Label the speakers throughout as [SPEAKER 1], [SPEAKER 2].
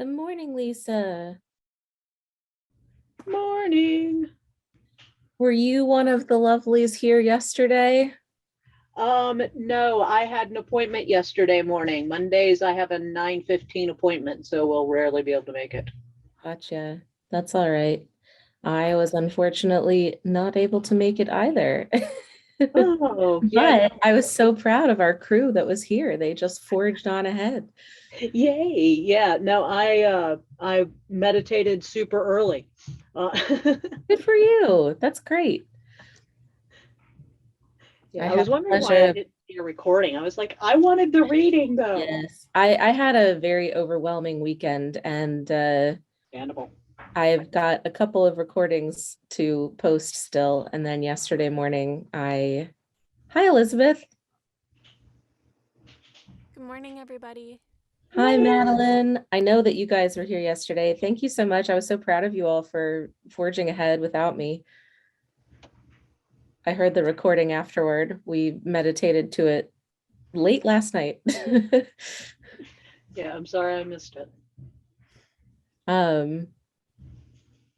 [SPEAKER 1] Good morning, Lisa.
[SPEAKER 2] Morning.
[SPEAKER 1] Were you one of the lovelies here yesterday?
[SPEAKER 2] No, I had an appointment yesterday morning. Mondays I have a 9:15 appointment, so we'll rarely be able to make it.
[SPEAKER 1] Gotcha. That's all right. I was unfortunately not able to make it either.
[SPEAKER 2] Oh, yeah, no.
[SPEAKER 1] But I was so proud of our crew that was here. They just forged on ahead.
[SPEAKER 2] Yay. Yeah, no, I meditated super early. Uh,
[SPEAKER 1] Good for you. That's great. I
[SPEAKER 2] yeah, I
[SPEAKER 1] had
[SPEAKER 2] was
[SPEAKER 1] the
[SPEAKER 2] wondering why I
[SPEAKER 1] pleasure of,
[SPEAKER 2] didn't see a recording. I was like, I wanted the reading though.
[SPEAKER 1] yes, I had a very overwhelming weekend and
[SPEAKER 2] Understandable.
[SPEAKER 1] I've got a couple of recordings to post still. And then yesterday morning, hi, Elizabeth.
[SPEAKER 3] Good morning, everybody.
[SPEAKER 1] Hi,
[SPEAKER 2] Morning.
[SPEAKER 1] Madeline. I know that you guys were here yesterday. Thank you so much. I was so proud of you all for forging ahead without me. I heard the recording afterward. We meditated to it late last night.
[SPEAKER 2] Yeah, I'm sorry I missed it.
[SPEAKER 1] Um,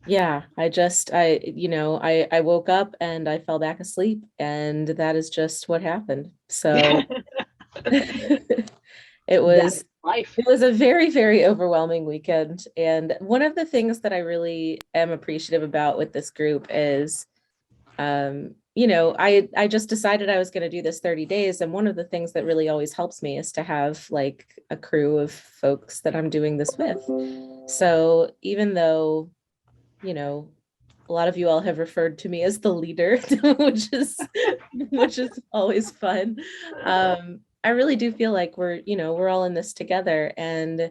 [SPEAKER 1] yeah, I woke up and I fell back asleep, and that is just what happened. So it
[SPEAKER 2] That
[SPEAKER 1] was
[SPEAKER 2] is life.
[SPEAKER 1] It was a very, very overwhelming weekend. And one of the things that I really am appreciative about with this group is, I just decided I was going to do this 30 days. And one of the things that really always helps me is to have like a crew of folks that I'm doing this with. So even though, you know, a lot of you all have referred to me as the leader, which is always fun. I really do feel like we're all in this together. And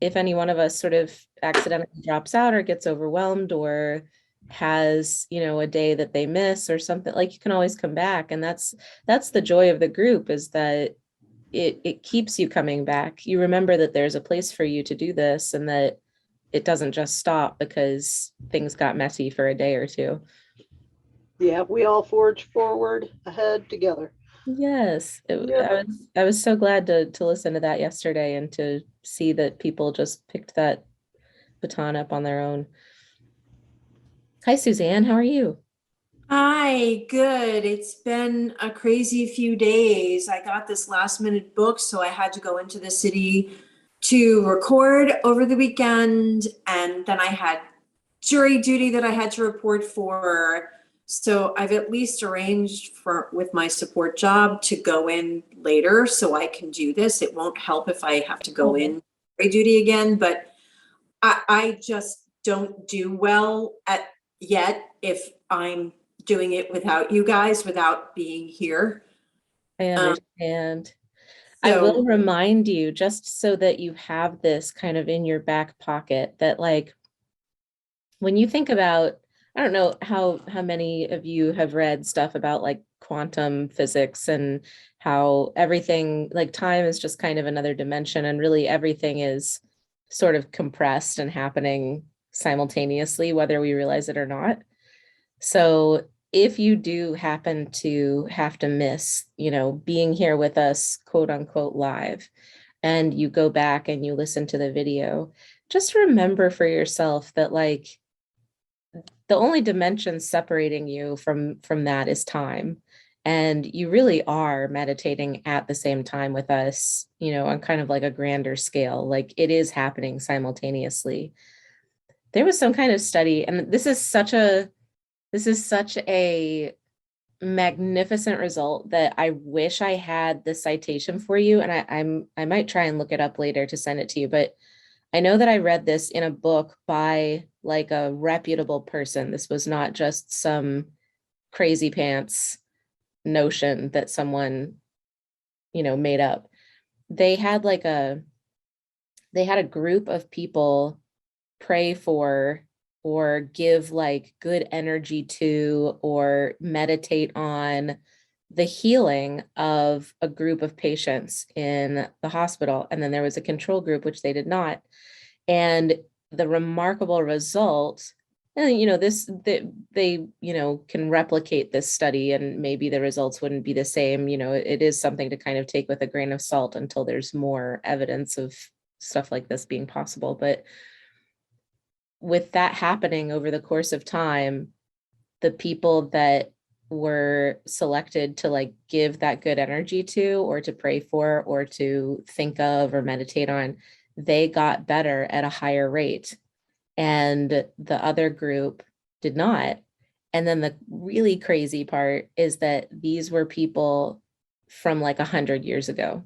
[SPEAKER 1] if any one of us sort of accidentally drops out or gets overwhelmed or has, a day that they miss or something, like you can always come back. And that's the joy of the group, is that it keeps you coming back. You remember that there's a place for you to do this and that it doesn't just stop because things got messy for a day or two.
[SPEAKER 2] Yeah, we all forge forward ahead together.
[SPEAKER 1] Yes,
[SPEAKER 2] Yep.
[SPEAKER 1] I was so glad to listen to that yesterday and to see that people just picked that baton up on their own. Hi, Suzanne, how are you?
[SPEAKER 4] Hi, good. It's been a crazy few days. I got this last minute book, so I had to go into the city to record over the weekend. And then I had jury duty that I had to report for. So I've at least arranged for with my support job to go in later so I can do this. It won't help if I have to go
[SPEAKER 1] Oh,
[SPEAKER 4] in jury duty again, but I just don't do well at yet if I'm doing it without you guys, without being here.
[SPEAKER 1] I
[SPEAKER 4] Um,
[SPEAKER 1] understand. I will
[SPEAKER 4] so
[SPEAKER 1] remind you, just so that you have this kind of in your back pocket, that like when you think about, I don't know how many of you have read stuff about like quantum physics and how everything, like time is just kind of another dimension, and really everything is sort of compressed and happening simultaneously, whether we realize it or not. So if you do happen to have to miss, being here with us, quote unquote, live, and you go back and you listen to the video, just remember for yourself that like the only dimension separating you from that is time. And you really are meditating at the same time with us, on kind of like a grander scale. Like it is happening simultaneously. There was some kind of study, and this is such a magnificent result that I wish I had the citation for you. And I might try and look it up later to send it to you, but I know that I read this in a book by like a reputable person. This was not just some crazy pants notion that someone, made up. They had like they had a group of people pray for or give like good energy to or meditate on the healing of a group of patients in the hospital. And then there was a control group, which they did not. And the remarkable result, and they can replicate this study, and maybe the results wouldn't be the same. It is something to kind of take with a grain of salt until there's more evidence of stuff like this being possible. But with that happening over the course of time, the people that were selected to like give that good energy to, or to pray for, or to think of or meditate on, they got better at a higher rate. And the other group did not. And then the really crazy part is that these were people from like 100 years ago,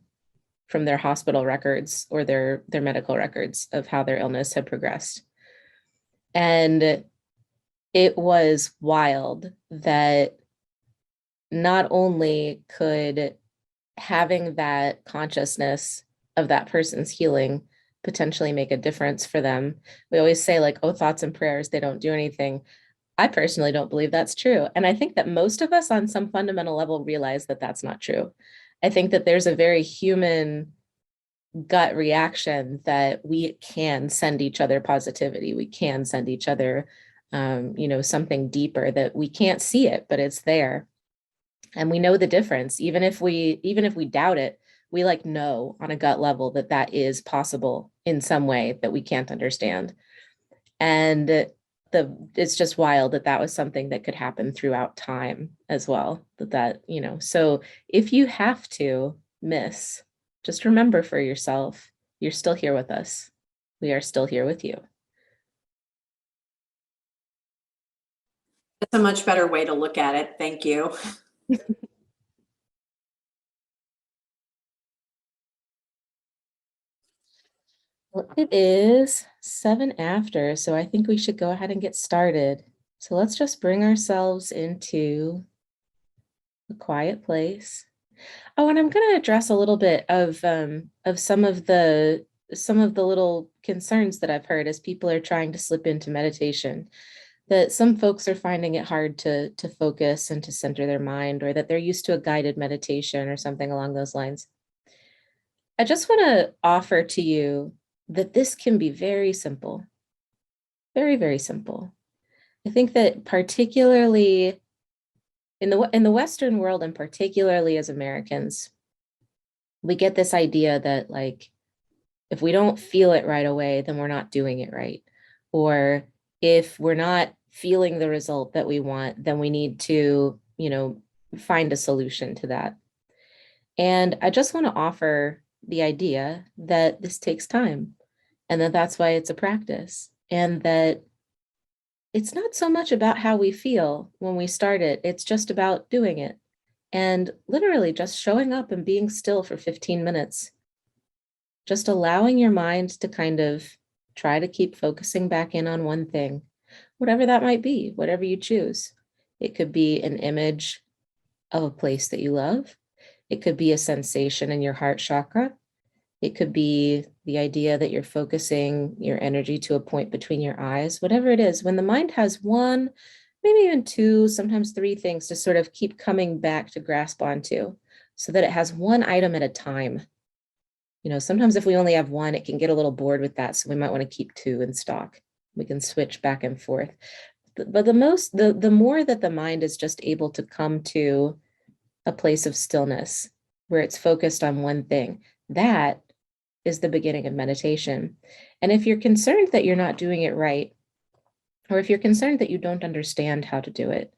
[SPEAKER 1] from their hospital records or their medical records of how their illness had progressed. And it was wild that not only could having that consciousness of that person's healing potentially make a difference for them. We always say like, oh, thoughts and prayers, they don't do anything. I personally don't believe that's true. And I think that most of us on some fundamental level realize that that's not true. I think that there's a very human gut reaction that we can send each other positivity. We can send each other, something deeper, that we can't see it, but it's there. And we know the difference. Even if we doubt it, we like know on a gut level that that is possible in some way that we can't understand. And it's just wild that that was something that could happen throughout time as well. So if you have to miss, just remember for yourself, you're still here with us. We are still here with you.
[SPEAKER 4] That's a much better way to look at it. Thank you.
[SPEAKER 1] Well, it is 7 after, so I think we should go ahead and get started. So let's just bring ourselves into a quiet place. Oh, and I'm going to address a little bit of some of the little concerns that I've heard as people are trying to slip into meditation. That some folks are finding it hard to focus and to center their mind, or that they're used to a guided meditation or something along those lines. I just want to offer to you that this can be very simple, very, very simple. I think that particularly in the Western world, and particularly as Americans, we get this idea that like, if we don't feel it right away, then we're not doing it right. Or if we're not feeling the result that we want, then we need to, find a solution to that. And I just want to offer the idea that this takes time, and that that's why it's a practice, and that it's not so much about how we feel when we start it. It's just about doing it, and literally just showing up and being still for 15 minutes, just allowing your mind to kind of try to keep focusing back in on one thing, whatever that might be, whatever you choose. It could be an image of a place that you love. It could be a sensation in your heart chakra. It could be the idea that you're focusing your energy to a point between your eyes. Whatever it is, when the mind has one, maybe even two, sometimes three things to sort of keep coming back to grasp onto, so that it has one item at a time. Sometimes if we only have one, it can get a little bored with that. So we might want to keep two in stock. We can switch back and forth. But the more that the mind is just able to come to a place of stillness where it's focused on one thing, that is the beginning of meditation. And if you're concerned that you're not doing it right, or if you're concerned that you don't understand how to do it,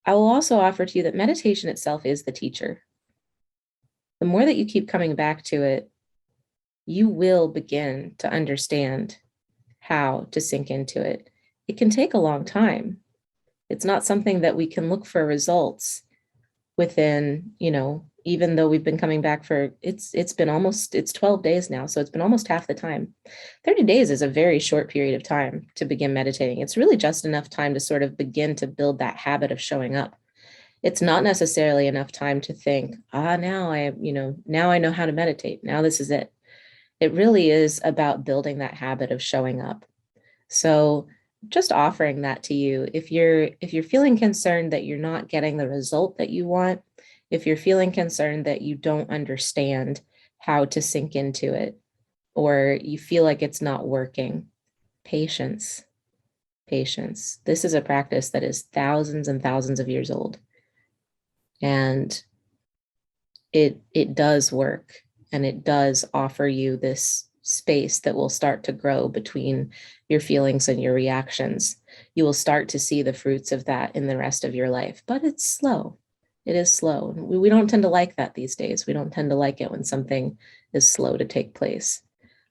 [SPEAKER 1] I will also offer to you that meditation itself is the teacher. The more that you keep coming back to it, you will begin to understand how to sink into it. It can take a long time. It's not something that we can look for results within, even though we've been coming back for, it's 12 days now. So it's been almost half the time. 30 days is a very short period of time to begin meditating. It's really just enough time to sort of begin to build that habit of showing up. It's not necessarily enough time to think, now I know how to meditate. Now this is it. It really is about building that habit of showing up. So just offering that to you. If you're feeling concerned that you're not getting the result that you want, if you're feeling concerned that you don't understand how to sink into it, or you feel like it's not working, patience. This is a practice that is thousands and thousands of years old. And it does work. And it does offer you this space that will start to grow between your feelings and your reactions. You will start to see the fruits of that in the rest of your life, but it's slow. It is slow. We don't tend to like that these days. We don't tend to like it when something is slow to take place.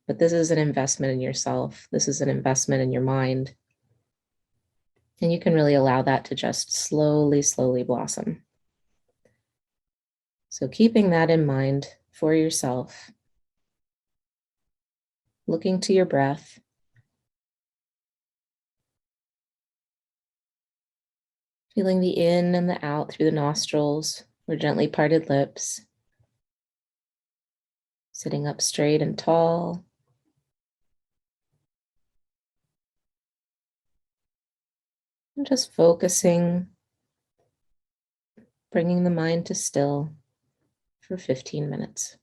[SPEAKER 1] But this is an investment in yourself. This is an investment in your mind. And you can really allow that to just slowly, slowly blossom. So keeping that in mind for yourself, looking to your breath, feeling the in and the out through the nostrils or gently parted lips, sitting up straight and tall. And just focusing, bringing the mind to still for 15 minutes.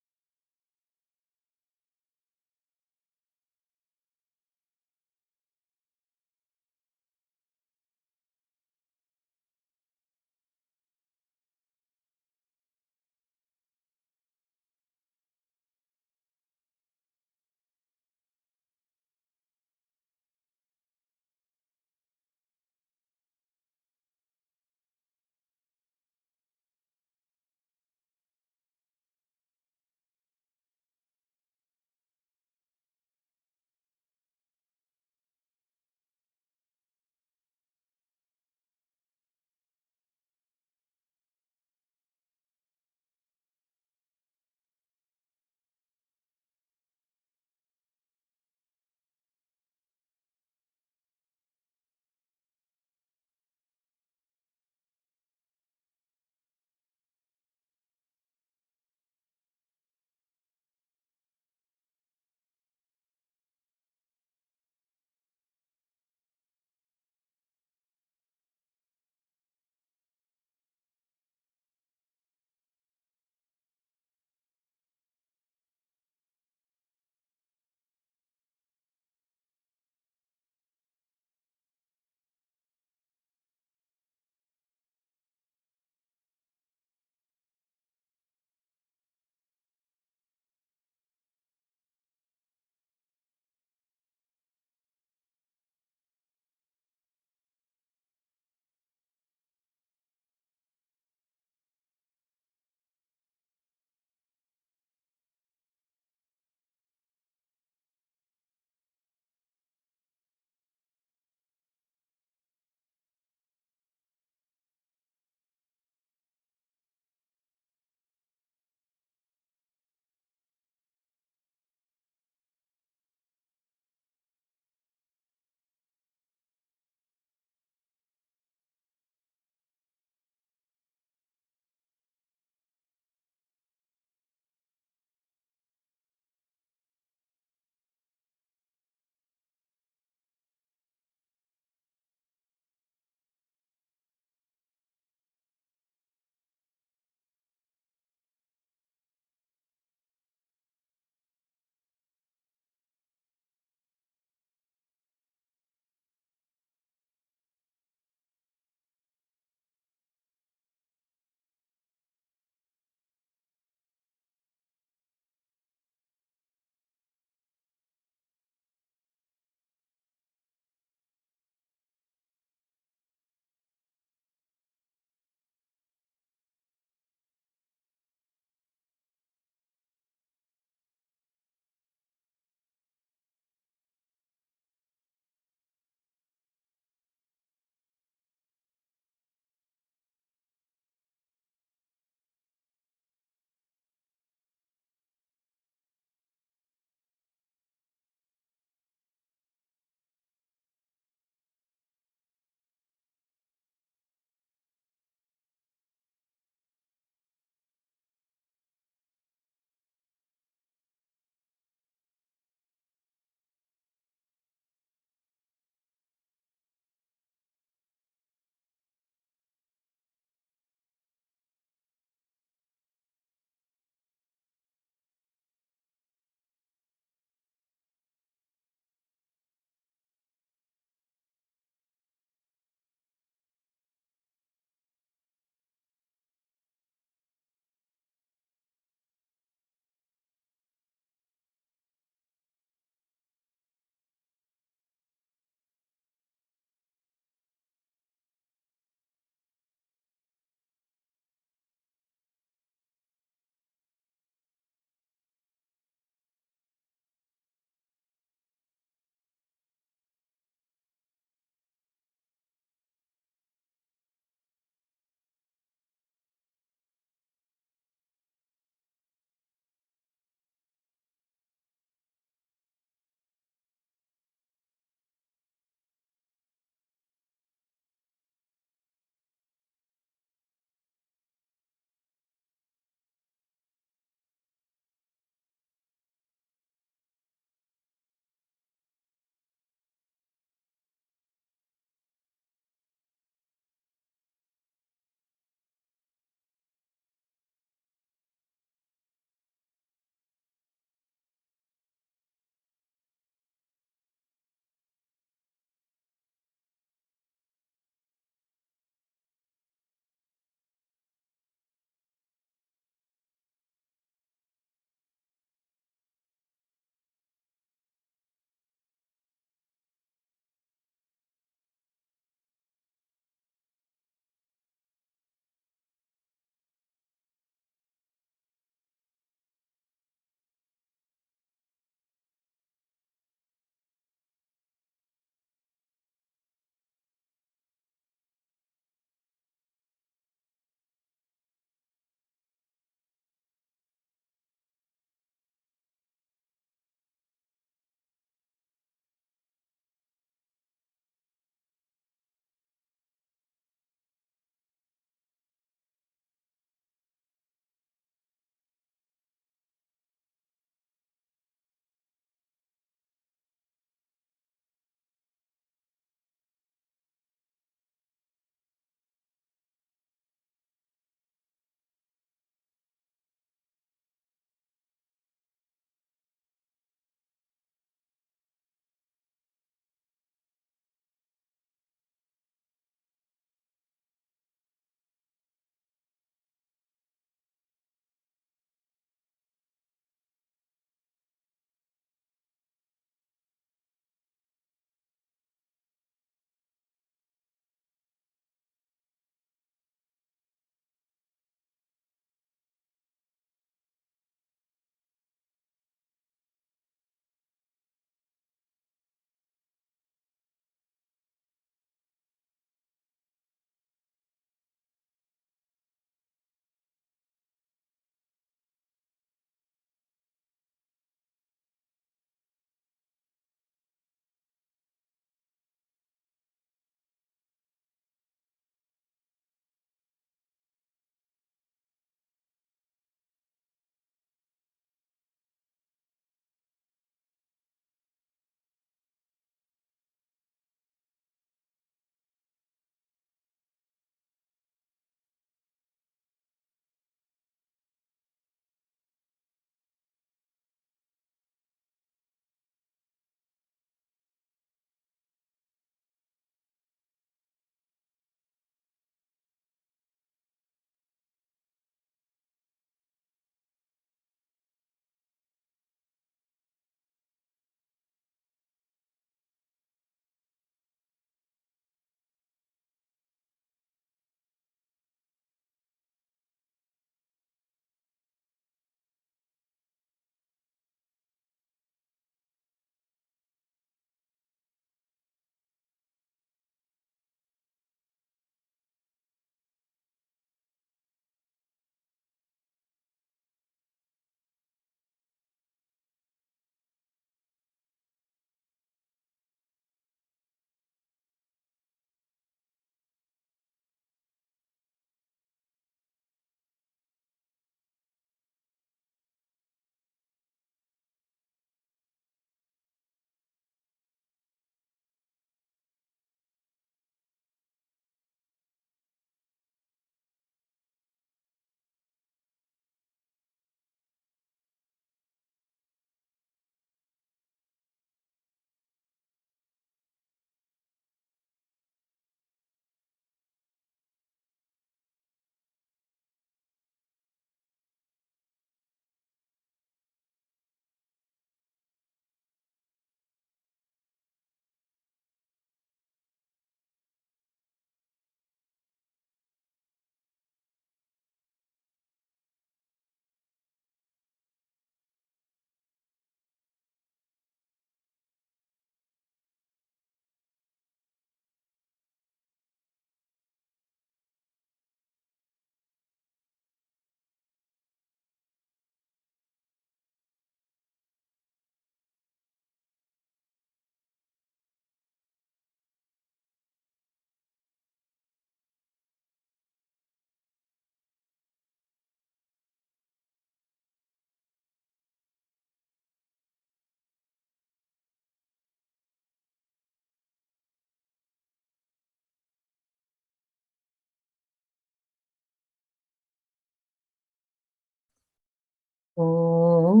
[SPEAKER 1] Om.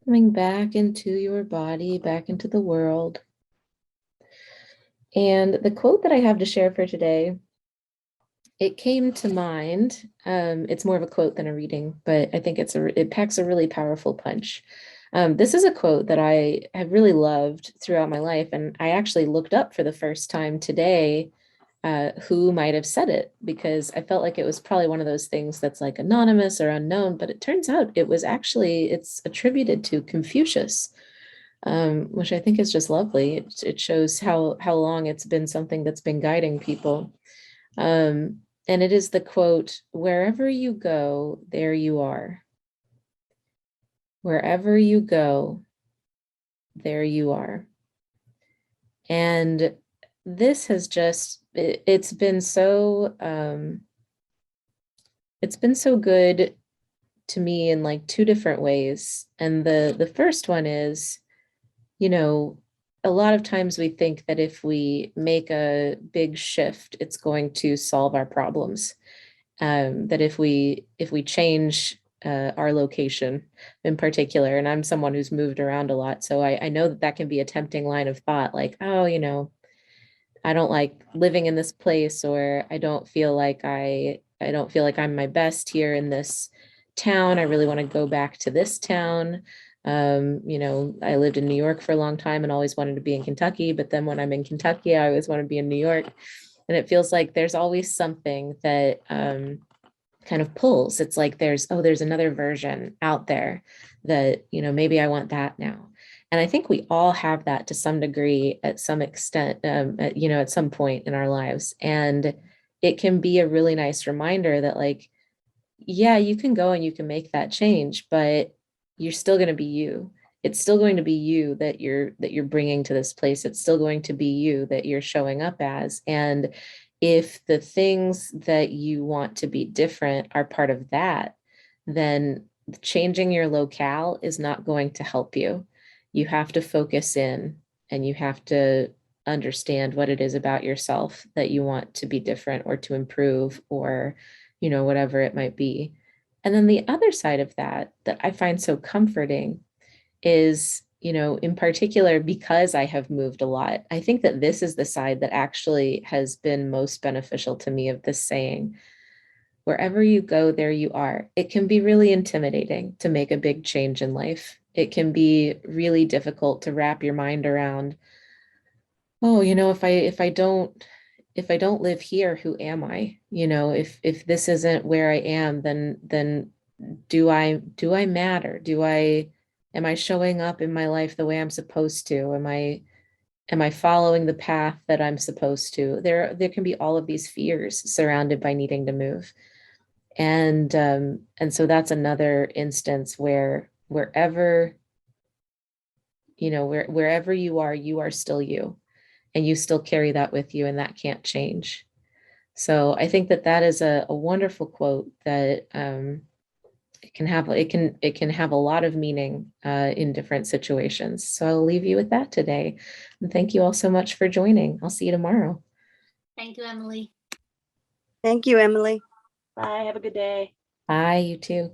[SPEAKER 1] Coming back into your body, back into the world. And the quote that I have to share for today, it came to mind. It's more of a quote than a reading, but I think it packs a really powerful punch. This is a quote that I have really loved throughout my life, and I actually looked up for the first time today who might have said it, because I felt like it was probably one of those things that's like anonymous or unknown, but it turns out it's attributed to Confucius, which I think is just lovely. It shows how long it's been something that's been guiding people. And it is the quote, "Wherever you go, there you are. Wherever you go, there you are." And this has it's been so good to me in like two different ways. And the first one is, you know, a lot of times we think that if we make a big shift, it's going to solve our problems. That if we change our location in particular, and I'm someone who's moved around a lot, so I know that can be a tempting line of thought, like, oh, I don't like living in this place, or I don't feel like I'm my best here in this town. I really want to go back to this town. I lived in New York for a long time and always wanted to be in Kentucky, but then when I'm in Kentucky, I always want to be in New York. And it feels like there's always something that kind of pulls. It's like there's another version out there that, maybe I want that now. And I think we all have that to some degree, at some extent, at some point in our lives. And it can be a really nice reminder that, like, yeah, you can go and you can make that change, but you're still going to be you. It's still going to be you that you're bringing to this place. It's still going to be you that you're showing up as. And if the things that you want to be different are part of that, then changing your locale is not going to help you. You have to focus in, and you have to understand what it is about yourself that you want to be different or to improve, or, whatever it might be. And then the other side of that I find so comforting is, in particular, because I have moved a lot, I think that this is the side that actually has been most beneficial to me, of this saying, wherever you go, there you are. It can be really intimidating to make a big change in life. It can be really difficult to wrap your mind around, oh, if I don't live here, who am I? If this isn't where I am, then do I matter? Am I showing up in my life the way I'm supposed to? Am I following the path that I'm supposed to? There can be all of these fears surrounded by needing to move. And so that's another instance where wherever you are still you, and you still carry that with you, and that can't change. So I think that is a wonderful quote that it can have a lot of meaning in different situations. So I'll leave you with that today. And thank you all so much for joining. I'll see you tomorrow.
[SPEAKER 5] Thank you, Emily.
[SPEAKER 6] Thank you, Emily.
[SPEAKER 2] Bye. Have a good day.
[SPEAKER 1] Bye, you too.